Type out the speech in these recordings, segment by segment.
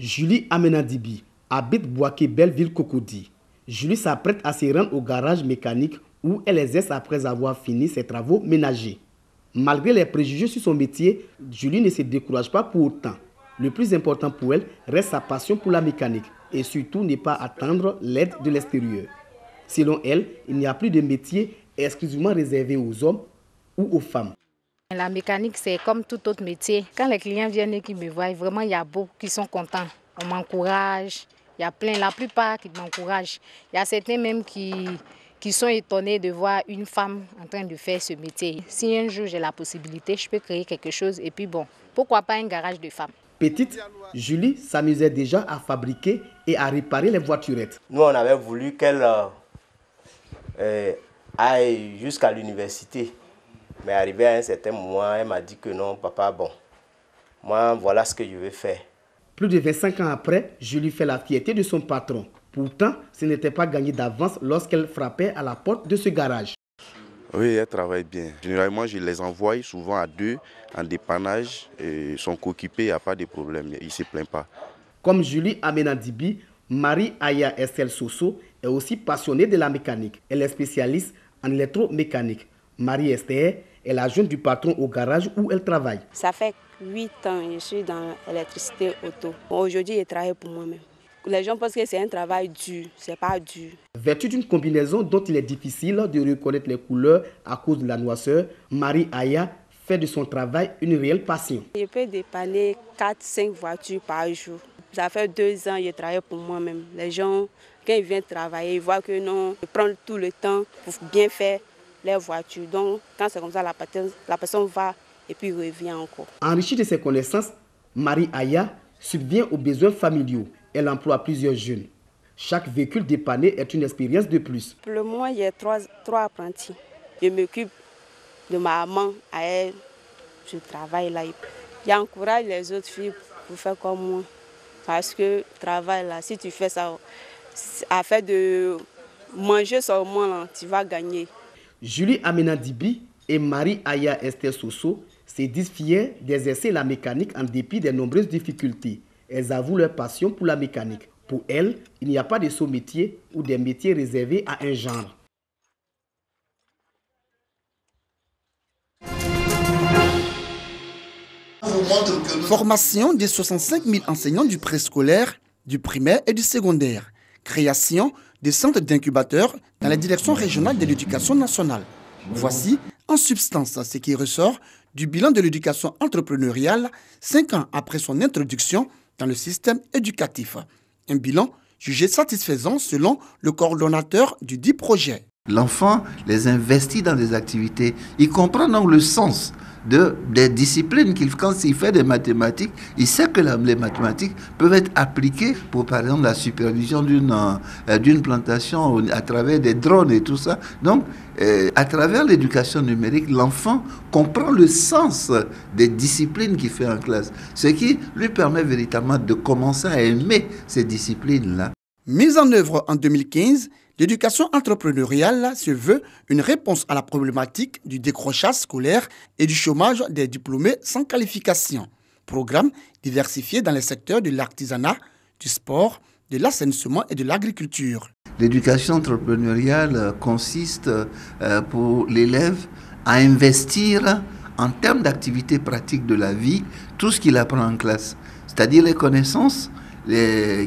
Julie Amenadibi habite Boaké-Belleville-Cocody. Julie s'apprête à se rendre au garage mécanique où elle exerce après avoir fini ses travaux ménagers. Malgré les préjugés sur son métier, Julie ne se décourage pas pour autant. Le plus important pour elle reste sa passion pour la mécanique et surtout ne pas attendre l'aide de l'extérieur. Selon elle, il n'y a plus de métier exclusivement réservé aux hommes ou aux femmes. La mécanique, c'est comme tout autre métier. Quand les clients viennent et qu'ils me voient, vraiment, il y a beaucoup qui sont contents. On m'encourage, il y a plein, la plupart qui m'encouragent. Il y a certains même qui sont étonnés de voir une femme en train de faire ce métier. Si un jour j'ai la possibilité, je peux créer quelque chose et puis bon, pourquoi pas un garage de femmes. Petite, Julie s'amusait déjà à fabriquer et à réparer les voiturettes. Nous, on avait voulu qu'elle aille jusqu'à l'université. Mais arrivé à un certain moment, elle m'a dit que non, papa, bon, moi, voilà ce que je vais faire. Plus de 25 ans après, Julie fait la fierté de son patron. Pourtant, ce n'était pas gagné d'avance lorsqu'elle frappait à la porte de ce garage. Oui, elle travaille bien. Généralement, je les envoie souvent à deux en dépannage. Ils sont occupés, il n'y a pas de problème, ils ne se plaignent pas. Comme Julie Amenadibi, Marie Aya Estelle Soso est aussi passionnée de la mécanique. Elle est spécialiste en électromécanique. Marie Esther est l'adjointe du patron au garage où elle travaille. Ça fait 8 ans que je suis dans l'électricité auto. Aujourd'hui, je travaille pour moi-même. Les gens pensent que c'est un travail dur, c'est pas dur. Vêtue d'une combinaison dont il est difficile de reconnaître les couleurs à cause de la noirceur, Marie Aya fait de son travail une réelle passion. Je peux dépanner 4-5 voitures par jour. Ça fait 2 ans que je travaille pour moi-même. Les gens, quand ils viennent travailler, ils voient que non, je prends tout le temps pour bien faire les voitures. Donc, quand c'est comme ça, la personne va et puis revient encore. Enrichie de ses connaissances, Marie Aya subvient aux besoins familiaux. Elle emploie plusieurs jeunes. Chaque véhicule dépanné est une expérience de plus. Pour le moment, il y a 3 apprentis. Je m'occupe de ma maman à elle. Je travaille là. J'encourage les autres filles pour faire comme moi. Parce que travail là, si tu fais ça, afin de manger seulement, là, tu vas gagner. Julie Amenadibi et Marie Aya Esther Soso se disent fiers d'exercer la mécanique en dépit des nombreuses difficultés. Elles avouent leur passion pour la mécanique. Pour elles, il n'y a pas de sous-métier ou des métiers réservés à un genre. Formation des 65 000 enseignants du préscolaire, du primaire et du secondaire. Création des centres d'incubateurs dans la direction régionale de l'éducation nationale. Voici en substance ce qui ressort du bilan de l'éducation entrepreneuriale 5 ans après son introduction dans le système éducatif. Un bilan jugé satisfaisant selon le coordonnateur du dit projet. L'enfant les investit dans des activités. Il comprend donc le sens des disciplines quand il fait des mathématiques, il sait que les mathématiques peuvent être appliquées pour, par exemple, la supervision d'une plantation à travers des drones et tout ça. Donc, à travers l'éducation numérique, l'enfant comprend le sens des disciplines qu'il fait en classe, ce qui lui permet véritablement de commencer à aimer ces disciplines-là. Mise en œuvre en 2015, l'éducation entrepreneuriale se veut une réponse à la problématique du décrochage scolaire et du chômage des diplômés sans qualification. Programme diversifié dans les secteurs de l'artisanat, du sport, de l'assainissement et de l'agriculture. L'éducation entrepreneuriale consiste pour l'élève à investir en termes d'activités pratiques de la vie tout ce qu'il apprend en classe, c'est-à-dire les connaissances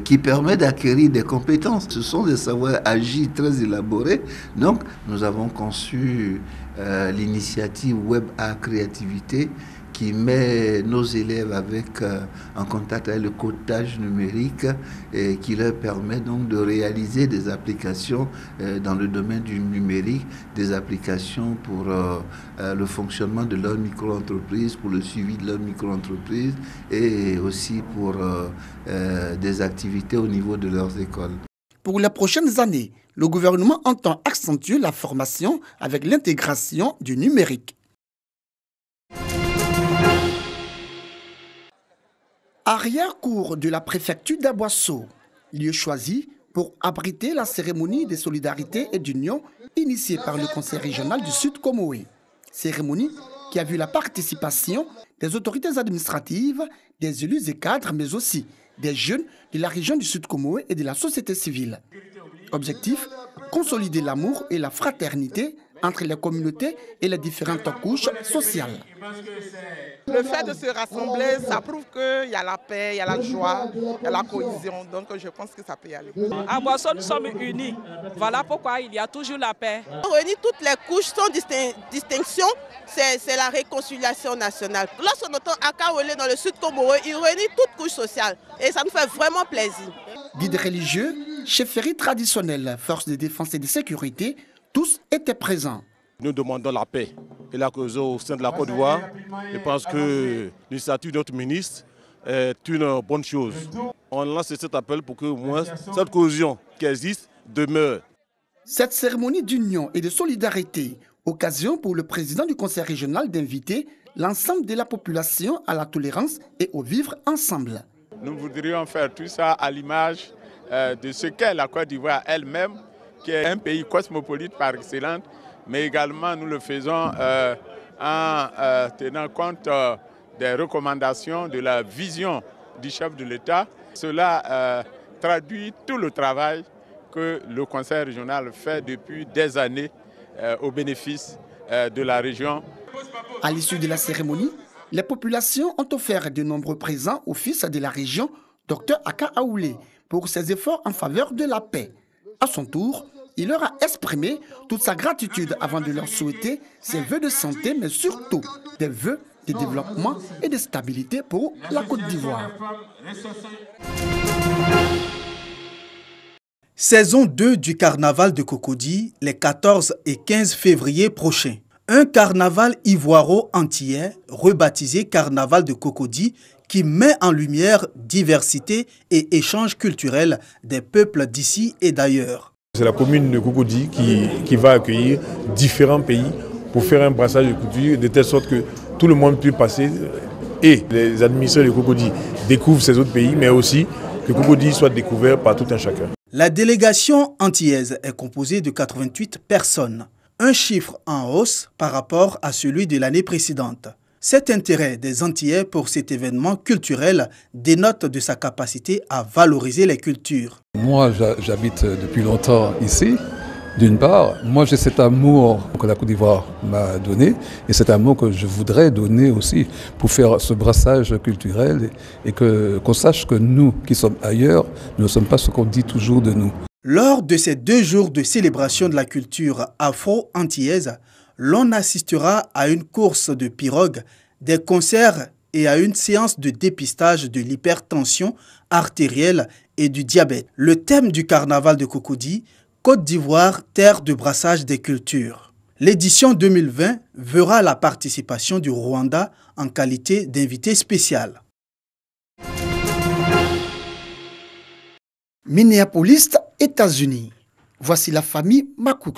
qui permet d'acquérir des compétences. Ce sont des savoirs agir très élaborés. Donc, nous avons conçu l'initiative Web à Créativité qui met nos élèves en contact avec le codage numérique et qui leur permet donc de réaliser des applications dans le domaine du numérique, des applications pour le fonctionnement de leur micro-entreprise, pour le suivi de leur micro-entreprise et aussi pour des activités au niveau de leurs écoles. Pour les prochaines années, le gouvernement entend accentuer la formation avec l'intégration du numérique. Arrière-cour de la préfecture d'Aboisseau, lieu choisi pour abriter la cérémonie de solidarité et d'union initiée par le conseil régional du Sud Comoé. Cérémonie qui a vu la participation des autorités administratives, des élus et cadres, mais aussi des jeunes de la région du Sud Comoé et de la société civile. Objectif, consolider l'amour et la fraternité entre les communautés et les différentes couches sociales. Le fait de se rassembler, ça prouve qu'il y a la paix, il y a la joie, il y a la cohésion. Donc je pense que ça peut y aller. À Boisson, nous sommes unis. Voilà pourquoi il y a toujours la paix. On réunit toutes les couches sans distinction. C'est la réconciliation nationale. Lorsqu'on entend Akawele dans le Sud Comoé, il réunit toutes couches sociales. Et ça nous fait vraiment plaisir. Guides religieux, chefferies traditionnelles, forces de défense et de sécurité, tous étaient présents. Nous demandons la paix et la cohésion au sein de la Côte d'Ivoire. Je pense que l'initiative de notre ministre est une bonne chose. On lance cet appel pour que au moins cette cohésion qui existe demeure. Cette cérémonie d'union et de solidarité, occasion pour le président du conseil régional d'inviter l'ensemble de la population à la tolérance et au vivre ensemble. Nous voudrions faire tout ça à l'image de ce qu'est la Côte d'Ivoire elle-même, qui est un pays cosmopolite par excellence, mais également nous le faisons en tenant compte des recommandations de la vision du chef de l'État. Cela traduit tout le travail que le Conseil régional fait depuis des années au bénéfice de la région. À l'issue de la cérémonie, les populations ont offert de nombreux présents au fils de la région, Dr Aka Aoulé, pour ses efforts en faveur de la paix. À son tour, il leur a exprimé toute sa gratitude avant de leur souhaiter ses vœux de santé, mais surtout des vœux de développement et de stabilité pour la Côte d'Ivoire. Saison 2 du carnaval de Cocody, les 14 et 15 février prochains. Un carnaval ivoiro-antillais, rebaptisé Carnaval de Cocody, qui met en lumière diversité et échange culturel des peuples d'ici et d'ailleurs. C'est la commune de Cocody qui va accueillir différents pays pour faire un brassage de culture de telle sorte que tout le monde puisse passer et les administrés de Cocody découvrent ces autres pays, mais aussi que Cocody soit découvert par tout un chacun. La délégation antillaise est composée de 88 personnes, un chiffre en hausse par rapport à celui de l'année précédente. Cet intérêt des Antillais pour cet événement culturel dénote de sa capacité à valoriser les cultures. Moi, j'habite depuis longtemps ici. D'une part, moi j'ai cet amour que la Côte d'Ivoire m'a donné et cet amour que je voudrais donner aussi pour faire ce brassage culturel et qu'on sache que nous qui sommes ailleurs, nous ne sommes pas ce qu'on dit toujours de nous. Lors de ces 2 jours de célébration de la culture afro-antillaise, l'on assistera à une course de pirogues, des concerts et à une séance de dépistage de l'hypertension artérielle et du diabète. Le thème du carnaval de Cocody, Côte d'Ivoire, terre de brassage des cultures. L'édition 2020 verra la participation du Rwanda en qualité d'invité spécial. Minneapolis, États-Unis. Voici la famille Macoux.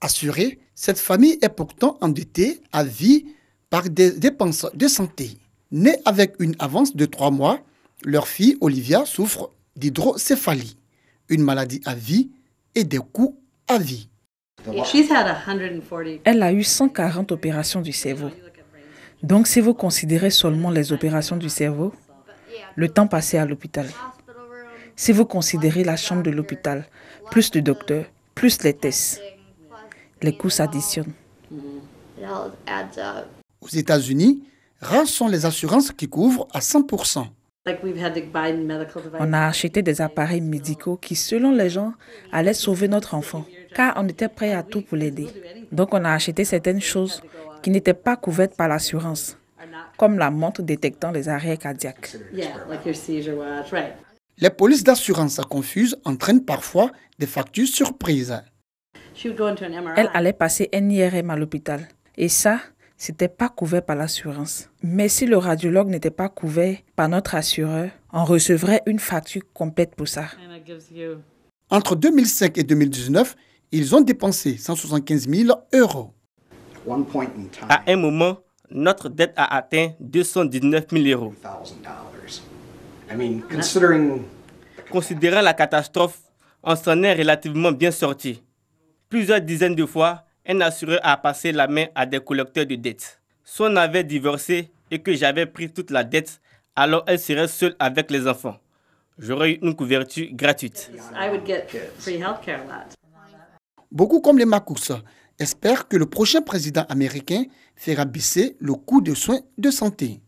Assurée, cette famille est pourtant endettée à vie par des dépenses de santé. Née avec une avance de 3 mois, leur fille Olivia souffre d'hydrocéphalie, une maladie à vie et des coûts à vie. Elle a eu 140 opérations du cerveau. Donc si vous considérez seulement les opérations du cerveau, le temps passé à l'hôpital. Si vous considérez la chambre de l'hôpital, plus le docteur, plus les tests, les coûts s'additionnent. Aux États-Unis, rares sont les assurances qui couvrent à 100%. On a acheté des appareils médicaux qui, selon les gens, allaient sauver notre enfant, car on était prêt à tout pour l'aider. Donc on a acheté certaines choses qui n'étaient pas couvertes par l'assurance, comme la montre détectant les arrêts cardiaques. Les polices d'assurance confuses entraînent parfois des factures surprises. Elle allait passer un IRM à l'hôpital. Et ça, c'était pas couvert par l'assurance. Mais si le radiologue n'était pas couvert par notre assureur, on recevrait une facture complète pour ça. Entre 2005 et 2019, ils ont dépensé 175 000 €. À un moment, notre dette a atteint 219 000 €. Considérant la catastrophe, on s'en est relativement bien sorti. Plusieurs dizaines de fois, un assureur a passé la main à des collecteurs de dettes. Si on avait divorcé et que j'avais pris toute la dette, alors elle serait seule avec les enfants. J'aurais eu une couverture gratuite. Beaucoup comme les Makous espèrent que le prochain président américain fera baisser le coût des soins de santé.